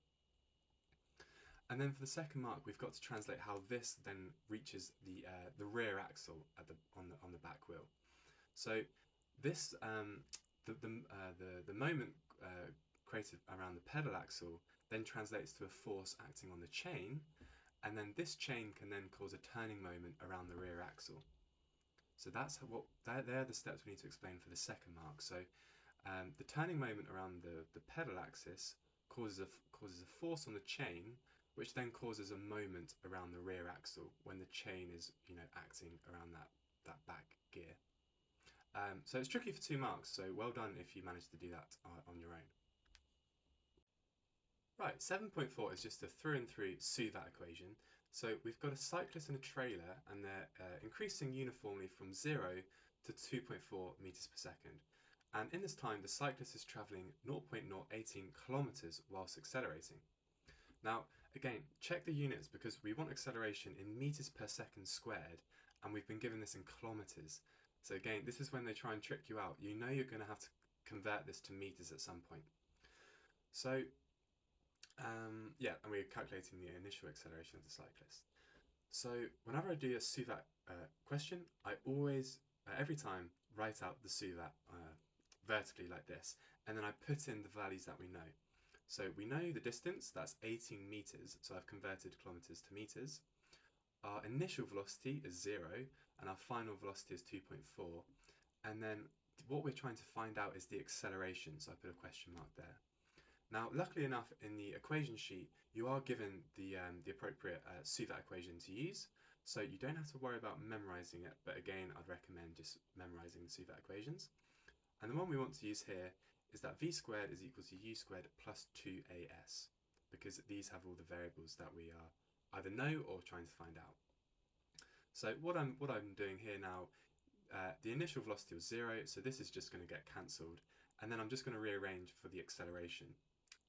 And then for the second mark, we've got to translate how this then reaches the rear axle on the back wheel. So this the moment created around the pedal axle then translates to a force acting on the chain, and then this chain can then cause a turning moment around the rear axle. So they're the steps we need to explain for the second mark. So the turning moment around the pedal axis causes a force on the chain, which then causes a moment around the rear axle when the chain is acting around that back gear. So it's tricky for 2 marks, so well done if you managed to do that on your own. Right, 7.4 is just a through and through SUVAT equation. So we've got a cyclist and a trailer, and they're increasing uniformly from 0 to 2.4 meters per second. And in this time, the cyclist is travelling 0.018 kilometers whilst accelerating. Now, again, check the units because we want acceleration in meters per second squared, and we've been given this in kilometers. So again, this is when they try and trick you out. You know you're going to have to convert this to meters at some point. So and we're calculating the initial acceleration of the cyclist. So whenever I do a SUVAT question, I always, every time, write out the SUVAT vertically like this, and then I put in the values that we know. So we know the distance, that's 18 meters, so I've converted kilometers to meters. Our initial velocity is 0, and our final velocity is 2.4. And then what we're trying to find out is the acceleration, so I put a question mark there. Now, luckily enough, in the equation sheet, you are given the appropriate SUVAT equation to use, so you don't have to worry about memorising it, but again, I'd recommend just memorising the SUVAT equations. And the one we want to use here is that v squared is equal to u squared plus 2as, because these have all the variables that we are either know or trying to find out. So what I'm doing here now, the initial velocity was 0, so this is just going to get cancelled, and then I'm just going to rearrange for the acceleration.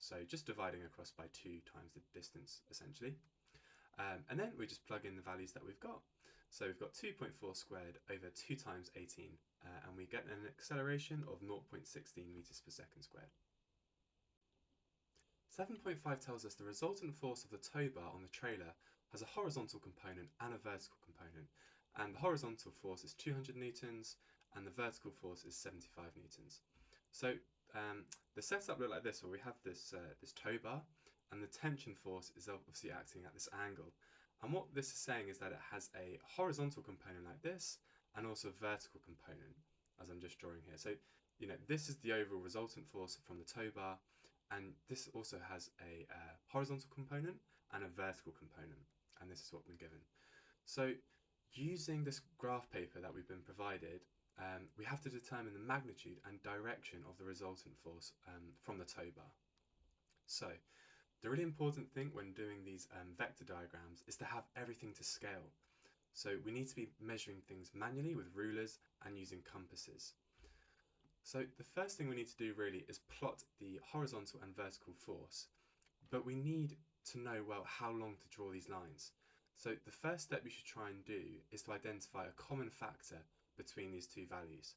So just dividing across by 2 times the distance, essentially. And then we just plug in the values that we've got. So we've got 2.4 squared over 2 times 18, and we get an acceleration of 0.16 meters per second squared. 7.5 tells us the resultant force of the tow bar on the trailer has a horizontal component and a vertical component. And the horizontal force is 200 newtons, and the vertical force is 75 newtons. So the setup look like this, where we have this tow bar, and the tension force is obviously acting at this angle. And what this is saying is that it has a horizontal component like this, and also a vertical component, as I'm just drawing here. So, this is the overall resultant force from the tow bar, and this also has a horizontal component and a vertical component, and this is what we're given. So, using this graph paper that we've been provided, we have to determine the magnitude and direction of the resultant force from the tow bar. So The really important thing when doing these vector diagrams is to have everything to scale. So we need to be measuring things manually with rulers and using compasses. So the first thing we need to do really is plot the horizontal and vertical force, but we need to know, well, how long to draw these lines. So the first step you should try and do is to identify a common factor between these two values.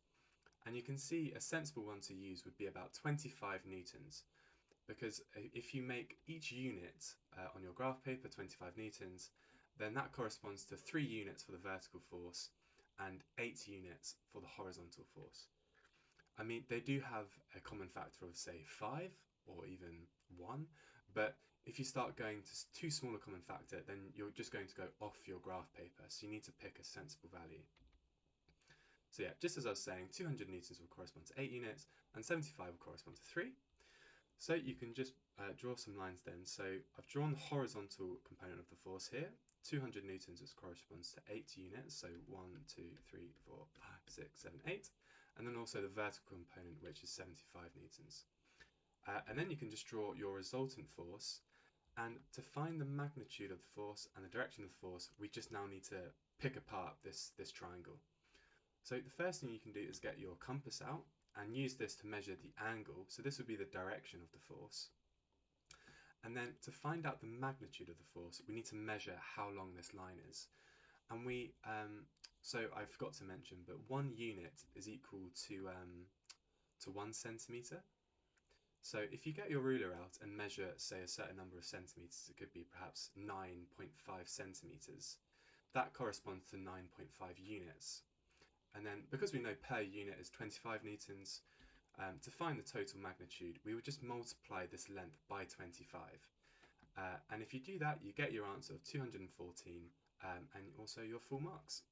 And you can see a sensible one to use would be about 25 newtons, because if you make each unit on your graph paper 25 newtons, then that corresponds to 3 units for the vertical force and 8 units for the horizontal force. I mean, they do have a common factor of, say, 5 or even 1, but if you start going to too small a common factor, then you're just going to go off your graph paper, so you need to pick a sensible value. So yeah, just as I was saying, 200 newtons will correspond to 8 units, and 75 will correspond to 3. So you can just draw some lines then. So I've drawn the horizontal component of the force here, 200 newtons, which corresponds to 8 units, so 1, 2, 3, 4, 5, 6, 7, 8, and then also the vertical component, which is 75 newtons. And then you can just draw your resultant force, and to find the magnitude of the force and the direction of the force, we just now need to pick apart this triangle. So the first thing you can do is get your compass out and use this to measure the angle. So this would be the direction of the force. And then to find out the magnitude of the force, we need to measure how long this line is. And so I forgot to mention, but 1 unit is equal to 1 centimetre. So if you get your ruler out and measure, say, a certain number of centimetres, it could be perhaps 9.5 centimetres, that corresponds to 9.5 units. And then because we know per unit is 25 newtons, to find the total magnitude, we would just multiply this length by 25. And if you do that, you get your answer of 214 and also your full marks.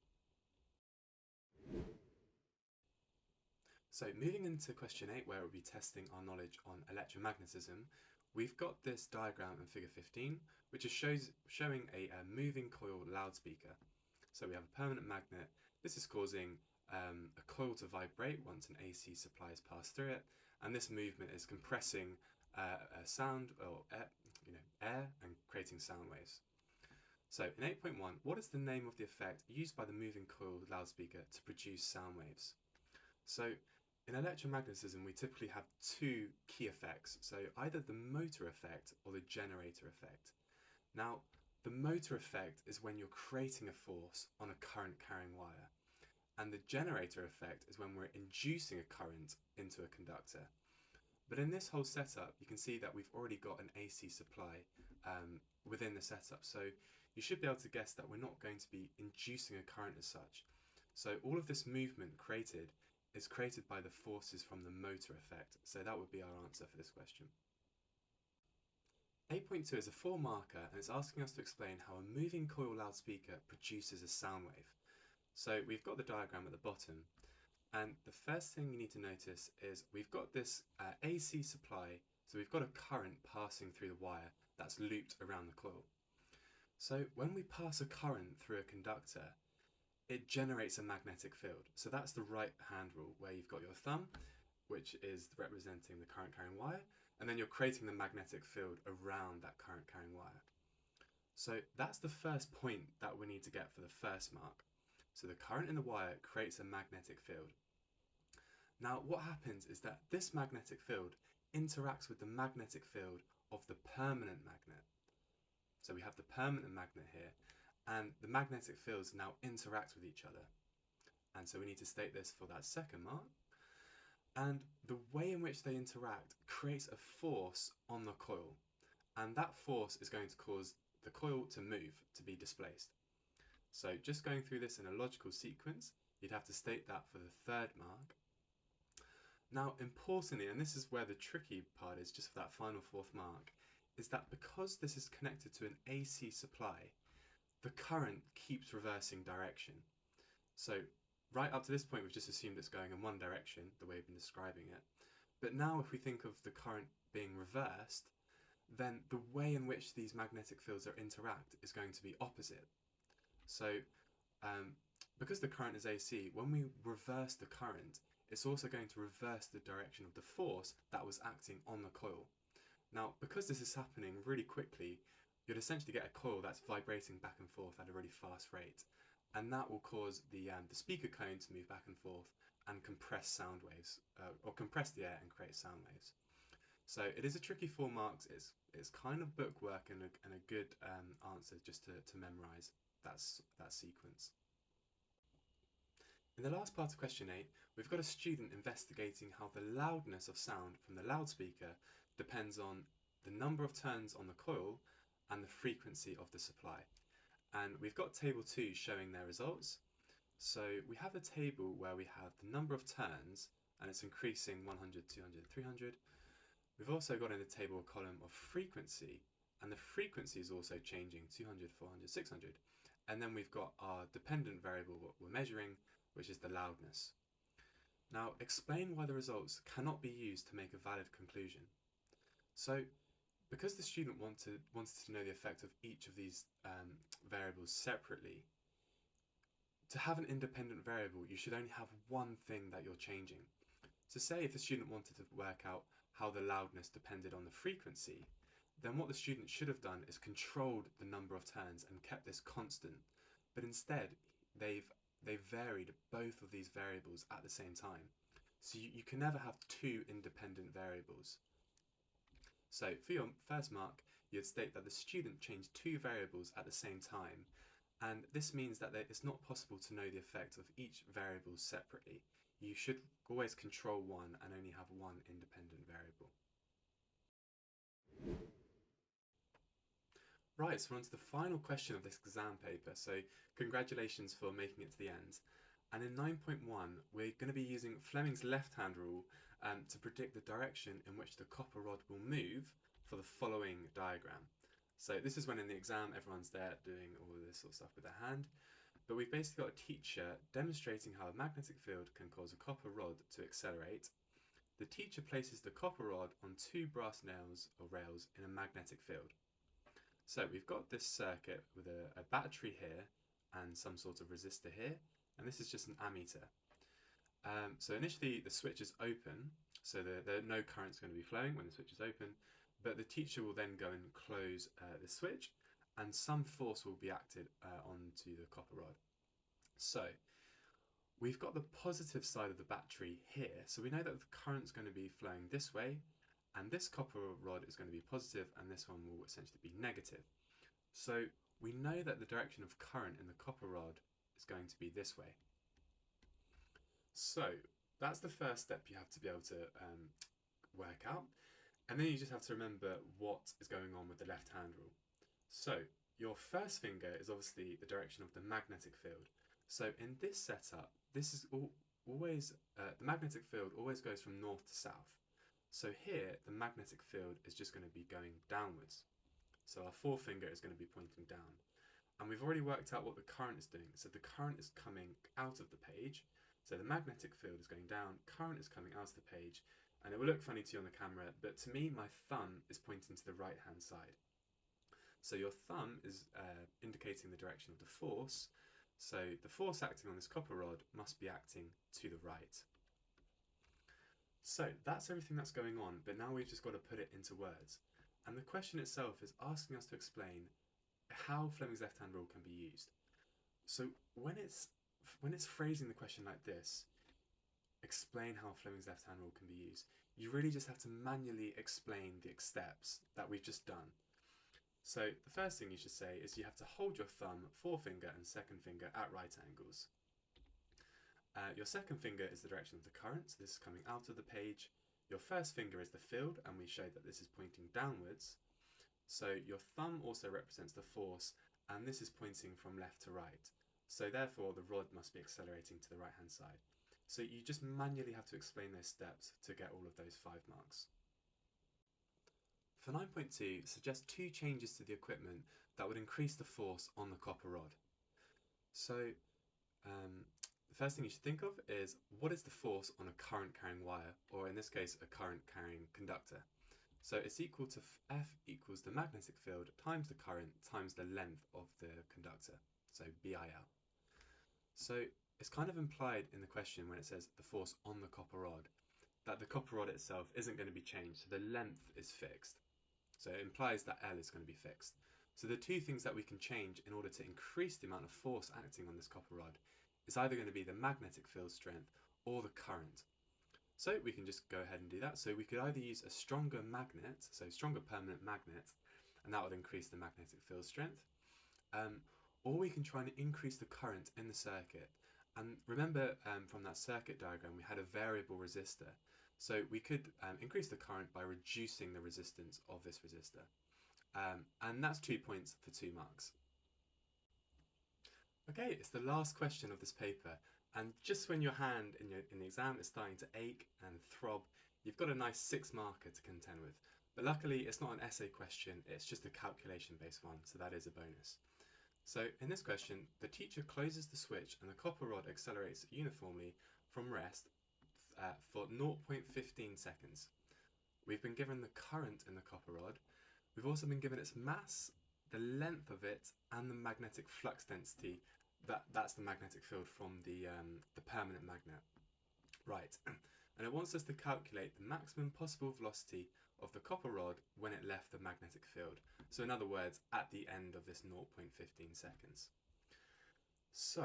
So moving into question 8, where we'll be testing our knowledge on electromagnetism, we've got this diagram in figure 15, which is showing a moving coil loudspeaker. So we have a permanent magnet. This is causing a coil to vibrate once an AC supply is passed through it, and this movement is compressing sound or air and creating sound waves. So in 8.1, what is the name of the effect used by the moving coil loudspeaker to produce sound waves? So in electromagnetism, we typically have 2 key effects, so either the motor effect or the generator effect. Now, the motor effect is when you're creating a force on a current carrying wire, and the generator effect is when we're inducing a current into a conductor. But in this whole setup, you can see that we've already got an AC supply within the setup, so you should be able to guess that we're not going to be inducing a current as such. So all of this movement created is created by the forces from the motor effect, so that would be our answer for this question. 8.2 is a 4 marker, and it's asking us to explain how a moving coil loudspeaker produces a sound wave. So we've got the diagram at the bottom, and the first thing you need to notice is we've got this AC supply, so we've got a current passing through the wire that's looped around the coil. So when we pass a current through a conductor, it generates a magnetic field. So that's the right hand rule, where you've got your thumb, which is representing the current carrying wire, and then you're creating the magnetic field around that current carrying wire. So that's the first point that we need to get for the first mark. So the current in the wire creates a magnetic field. Now what happens is that this magnetic field interacts with the magnetic field of the permanent magnet. So we have the permanent magnet here, and the magnetic fields now interact with each other. And so we need to state this for that second mark. And the way in which they interact creates a force on the coil, and that force is going to cause the coil to move, to be displaced. So just going through this in a logical sequence, you'd have to state that for the third mark. Now importantly, and this is where the tricky part is just for that final 4th mark, is that because this is connected to an AC supply, the current keeps reversing direction. So right up to this point, we've just assumed it's going in one direction, the way we've been describing it. But now if we think of the current being reversed, then the way in which these magnetic fields interact is going to be opposite. So because the current is AC, when we reverse the current, it's also going to reverse the direction of the force that was acting on the coil. Now, because this is happening really quickly, you'd essentially get a coil that's vibrating back and forth at a really fast rate, and that will cause the speaker cone to move back and forth and compress sound waves, or compress the air and create sound waves. So it is a tricky 4 marks. It's kind of bookwork and a good answer just to memorize that sequence. In the last part of question 8, we've got a student investigating how the loudness of sound from the loudspeaker depends on the number of turns on the coil and the frequency of the supply. And we've got table 2 showing their results. So we have a table where we have the number of turns, and it's increasing 100, 200, 300. We've also got in the table a column of frequency, and the frequency is also changing 200, 400, 600. And then we've got our dependent variable, what we're measuring, which is the loudness. Now, explain why the results cannot be used to make a valid conclusion. So, because the student wanted to know the effect of each of these variables separately, to have an independent variable, you should only have one thing that you're changing. So say if the student wanted to work out how the loudness depended on the frequency, then what the student should have done is controlled the number of turns and kept this constant. But instead, they've varied both of these variables at the same time. So you can never have two independent variables. So for your first mark, you'd state that the student changed two variables at the same time, and this means that it's not possible to know the effect of each variable separately. You should always control one and only have one independent variable. Right, so we're on to the final question of this exam paper, so congratulations for making it to the end. And in 9.1, we're going to be using Fleming's left-hand rule to predict the direction in which the copper rod will move for the following diagram. So this is when in the exam everyone's there doing all of this sort of stuff with their hand, but we've basically got a teacher demonstrating how a magnetic field can cause a copper rod to accelerate. The teacher places the copper rod on two brass nails or rails in a magnetic field. So we've got this circuit with a battery here and some sort of resistor here, and this is just an ammeter. So initially the switch is open, so no current's going to be flowing when the switch is open, but the teacher will then go and close the switch, and some force will be acted onto the copper rod. So we've got the positive side of the battery here, so we know that the current's going to be flowing this way, and this copper rod is going to be positive, and this one will essentially be negative. So we know that the direction of current in the copper rod is going to be this way. So that's the first step you have to be able to work out. And then you just have to remember what is going on with the left-hand rule. So your first finger is obviously the direction of the magnetic field. So in this setup, this is always the magnetic field always goes from north to south. So here, the magnetic field is just going to be going downwards. So our forefinger is going to be pointing down. And we've already worked out what the current is doing. So the current is coming out of the page. So the magnetic field is going down, current is coming out of the page. And it will look funny to you on the camera, but to me, my thumb is pointing to the right-hand side. So your thumb is indicating the direction of the force. So the force acting on this copper rod must be acting to the right. So that's everything that's going on, but now we've just got to put it into words. And the question itself is asking us to explain how Fleming's left-hand rule can be used. So when it's phrasing the question like this, explain how Fleming's left-hand rule can be used, you really just have to manually explain the steps that we've just done. So the first thing you should say is you have to hold your thumb, forefinger and second finger at right angles. Your second finger is the direction of the current, so this is coming out of the page. Your first finger is the field, and we showed that this is pointing downwards. So your thumb also represents the force, and this is pointing from left to right. So therefore the rod must be accelerating to the right hand side. So you just manually have to explain those steps to get all of those 5 marks. For 9.2, suggest 2 changes to the equipment that would increase the force on the copper rod. So the first thing you should think of is, what is the force on a current carrying wire, or in this case, a current carrying conductor? So it's equal to F equals the magnetic field times the current times the length of the conductor, so BIL. So it's kind of implied in the question when it says the force on the copper rod, that the copper rod itself isn't going to be changed, so the length is fixed. So it implies that L is going to be fixed. So the two things that we can change in order to increase the amount of force acting on this copper rod is either going to be the magnetic field strength or the current. So we can just go ahead and do that. So we could either use a stronger magnet, so stronger permanent magnet, and that would increase the magnetic field strength, or we can try and increase the current in the circuit. And remember from that circuit diagram we had a variable resistor, so we could increase the current by reducing the resistance of this resistor. And that's 2 points for 2 marks. Okay, it's the last question of this paper, and just when your hand in the exam is starting to ache and throb, you've got a nice 6 marker to contend with. But luckily it's not an essay question, it's just a calculation based one, so that is a bonus. So in this question, the teacher closes the switch and the copper rod accelerates uniformly from rest for 0.15 seconds. We've been given the current in the copper rod. We've also been given its mass, the length of it, and the magnetic flux density. That's the magnetic field from the permanent magnet. Right, and it wants us to calculate the maximum possible velocity of the copper rod when it left the magnetic field. So in other words, at the end of this 0.15 seconds. So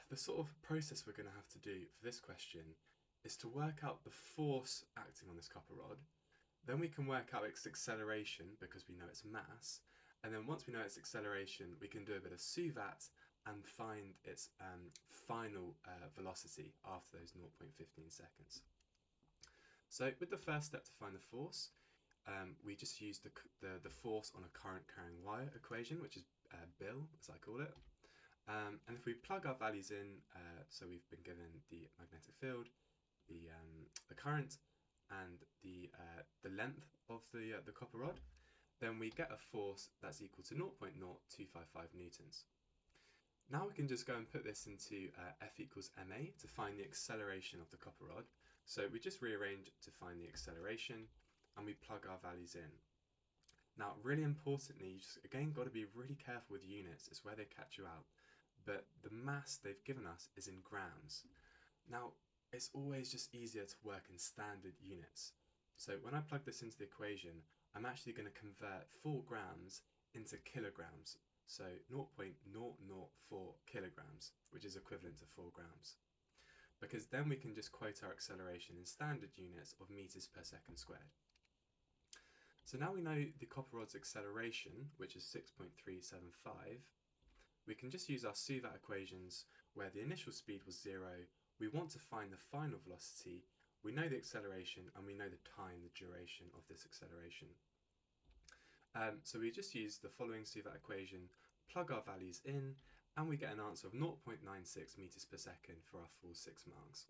the sort of process we're going to have to do for this question is to work out the force acting on this copper rod. Then we can work out its acceleration because we know its mass. And then once we know its acceleration, we can do a bit of SUVAT and find its final velocity after those 0.15 seconds. So with the first step to find the force, we just use the force on a current carrying wire equation, which is Bill, as I call it. And if we plug our values in, so we've been given the magnetic field, the current, and the length of the copper rod, then we get a force that's equal to 0.0255 newtons. Now we can just go and put this into F equals ma to find the acceleration of the copper rod. So we just rearrange to find the acceleration and we plug our values in. Now, really importantly, you just again got to be really careful with units, it's where they catch you out. But the mass they've given us is in grams. Now, it's always just easier to work in standard units. So when I plug this into the equation, I'm actually going to convert 4 grams into kilograms. So 0.004 kilograms, which is equivalent to 4 grams. Because then we can just quote our acceleration in standard units of meters per second squared. So now we know the copper rod's acceleration, which is 6.375. We can just use our SUVAT equations where the initial speed was 0. We want to find the final velocity. We know the acceleration and we know the time, the duration of this acceleration. So we just use the following SUVAT equation, plug our values in, and we get an answer of 0.96 meters per second for our full 6 marks.